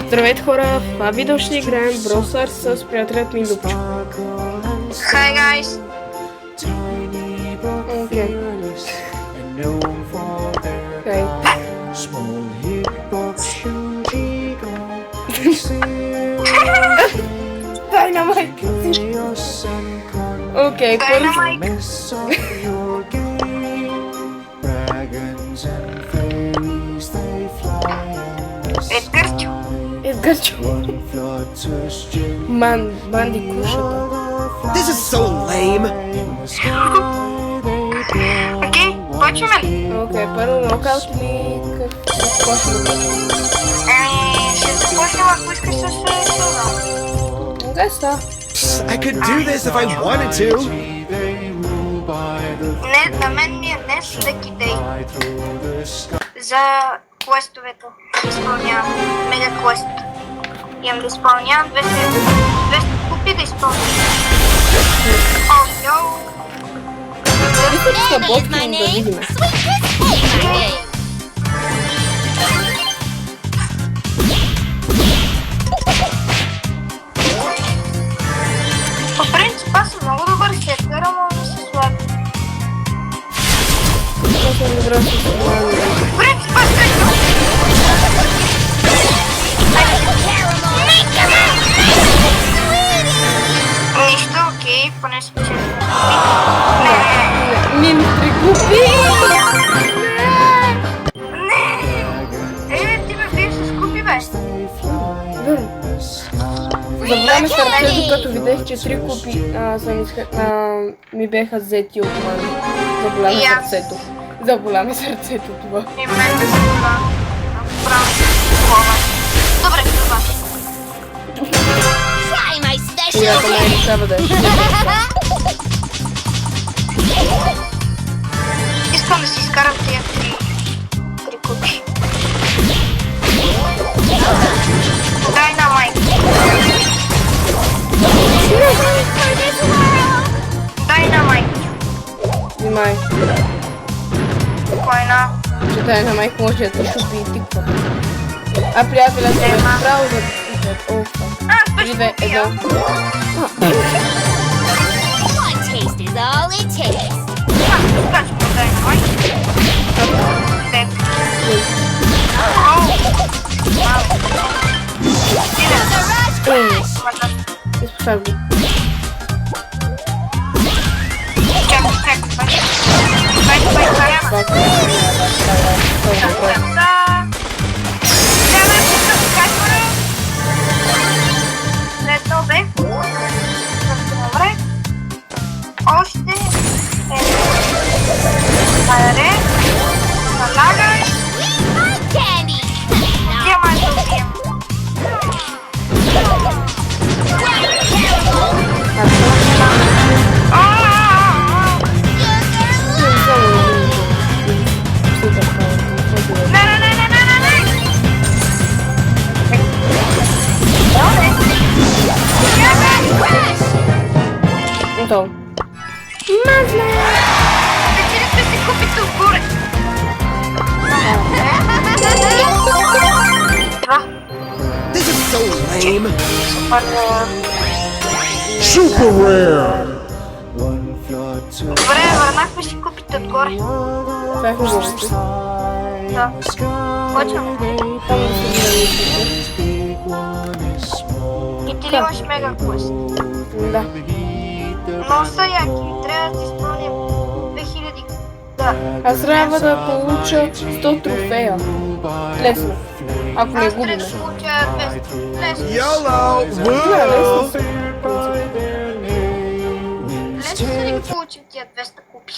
Здравейте хора, в това видео ще играем Brawl Stars с приятелят ми Любчо. Hi guys! Окей. Dynamite! Окей, първо... Едгарчо. Банди кушата. This is so lame. Окей, почваме ли? Окей, първо нокаут или какво ще да почваме? Ще започнем, ако искаш с Силвал. Окей, става. I could do this if I wanted to. Не, на мен ми е днес всеки дей. За квестовете изпълнявам. Мега квест. Имам да изпълнявам 200 купи да изпълнявам. О, йоу! Мисля, че са ботки, да видим. По принцип, аз съм много добър хеткър, ама ми се слаби. Това съм добра с това. В принцип, аз хеткър. Нищо, окей, поне спечели. Мин прикупи! Не! Ти ме биеш с купи, бе. Забравяме сърцето, като видях, че 3 купи ми беха взети от мен. Заболяме сърцето. Заболяме сърцето това. И мен да се това. Направо такова. Добре, това. Която май не трябва да е. Искам да си изкарам тия 3 купи. Dynamite. Dynamite. Внимай, Спокойно. че Dynamite може да те шупи и тиква. А приятелят ми е право да тиква. Спешно купия. One taste is all it takes. Скачам по Dynamite. Дед. Изпочвай го. Чакай. След обед. Добре. Още аре. Налагай. Candy. Няма да убием. Готово. Ще си купите отгоре. This is so lame. Супер. Super rare. Добре, върнахме си купите отгоре. Това е хубаво. Да. Почваме. И ти ли имаш мега квест? Да. Но са яки. Трябва да ти изпълним 2000. Да. Аз трябва да получа 100 трофея. Лесно. Ако не Аз трябва губим. да получа 200. Лесно. YOLO. Да, Woo. лесно. Лесно са ли получим тия 200 купи?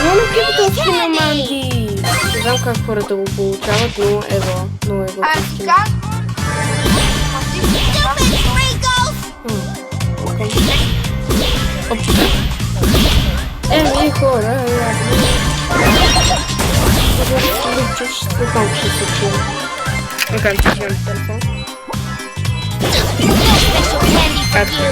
Но не криптовски на манги. Не знам как хората го получават, но ево. Но ево. Казвам. Окей. Еми хора, Любчо ще се случи. Окей, че имам телефон. Special candy for you.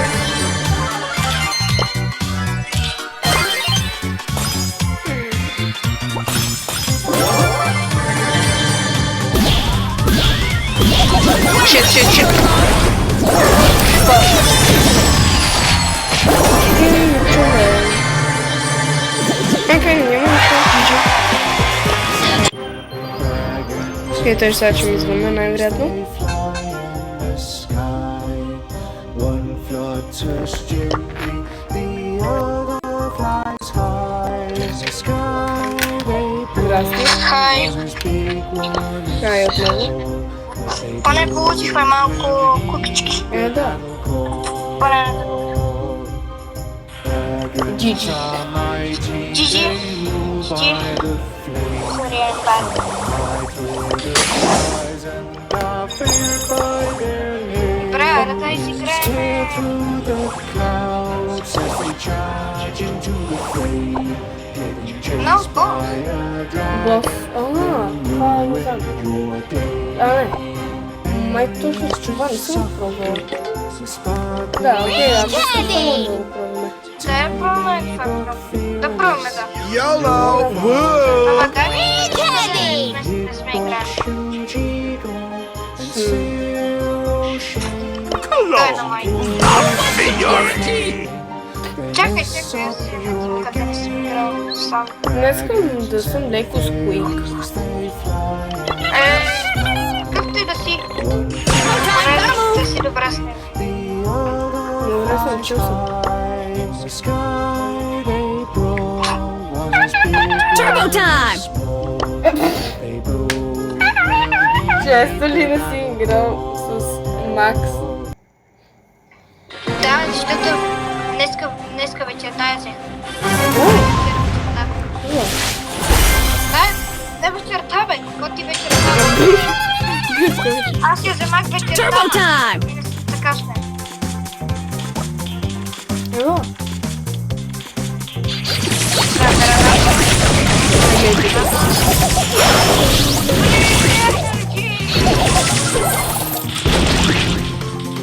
Okej, to już sada će mi zvone, najvjerojatno. Zdrasti. Haj. Kaj отново? Поне получихме малко кукички. Да. Поне. Джиджи. Джиджи. Джиджи. Сурия пак. Добре, да дай си играем. Много бос. Бос. Това не знам. Не. Май точно с това не съм пробвала. Да, окей, аз съм да го пробваме. Да, пробваме това. Да пробваме, да. YOLO! Woo! Ама да ли? Не сме играли. Дай на май. Чакай, аз си къде не съм играл сам. Не искам да съм леко с Quake. Както и да си. Добре, да си добра с него. Добре съм, чул съм. Turbo time! Често ли не си играл с Макс? Да, защото днеска вечерта я взех. Не вечерта, бе. Какво ти вечерта? Аз я вземах вечерта. Turbo time! Така сме. Ево.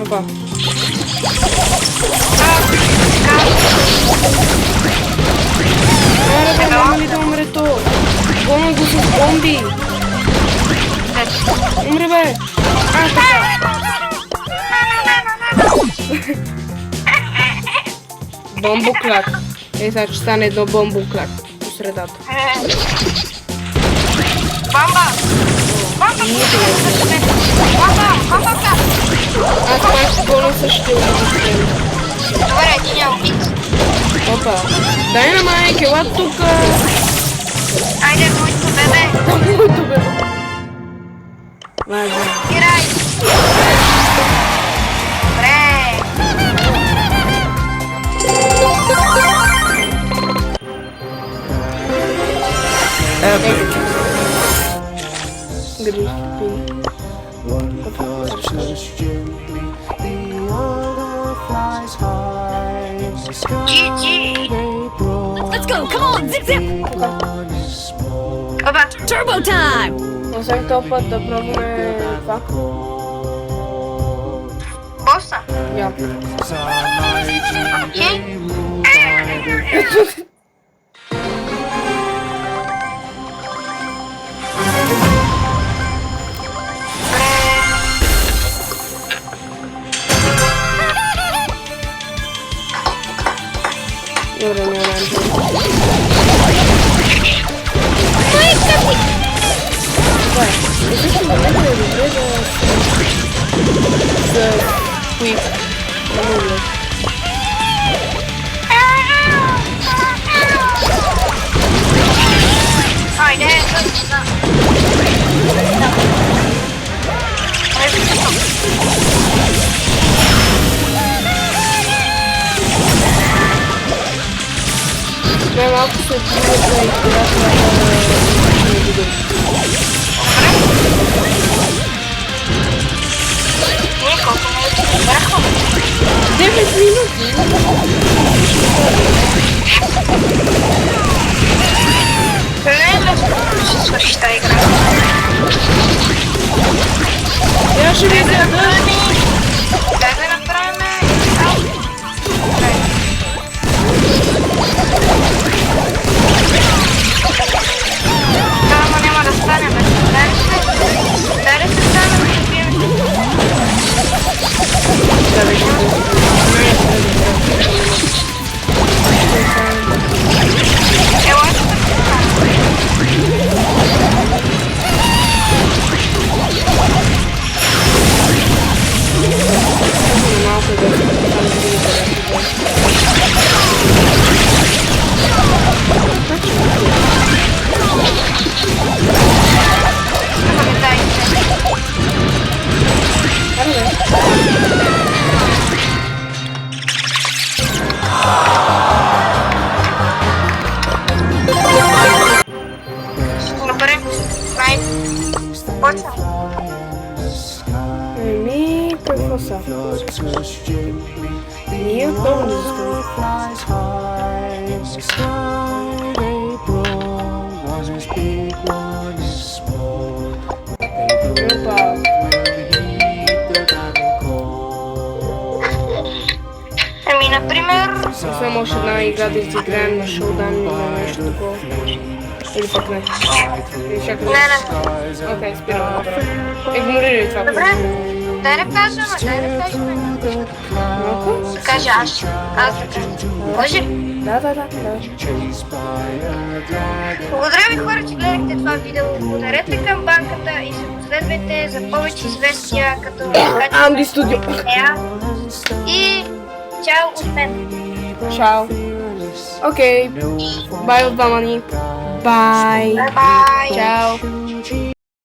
Опа. Аре, няма ли да умре то? Гонам го с бомби. Умре, бе. Така. Бомбоклак. Сега ще стане едно бомбоклак по средата. Бамба! Бамба! Бамба! Аз пак ще гонам същия убийствен. Добре, ти няма убийц. Опа. Дай на майка, ела тука. Айде, моето бебе. Моето бебе. Важно. Играй! Добре! Epic! Грижи. GG! Let's go! Come on! Zip zip! Оба! Turbo time! Освен този път да пробваме това. Боса! Я. Окей? Добре, не знам. Да, също момента е добре да Quake. Много добре. Айде, Не, малко се отбива да играта на видео. ние колко минути бяха? 9 минути! Ще свърши тази игра. Я ще ви да. Дай да направим... Да, ама няма да стане, бе. Дай да се стане, да се бием. Да, вече. Ние отново не заставим. Опа. Ами, например, Само още една игра да изиграем на шоудан или на нещо такова. Или пък не. Или чакай. не. Окей, спираме, добре. Игнорирай това. Добре, дай да кажем, Малко? Кажа аз да кажа. Може ли? Да. Благодаря ви, хора, че гледахте това видео. Ударете към банката и се последвайте за повече известия като Анди Студио. И чао от мен. Чао. Окей. Бай от двама ни. Бай. Бай-бай. Чао.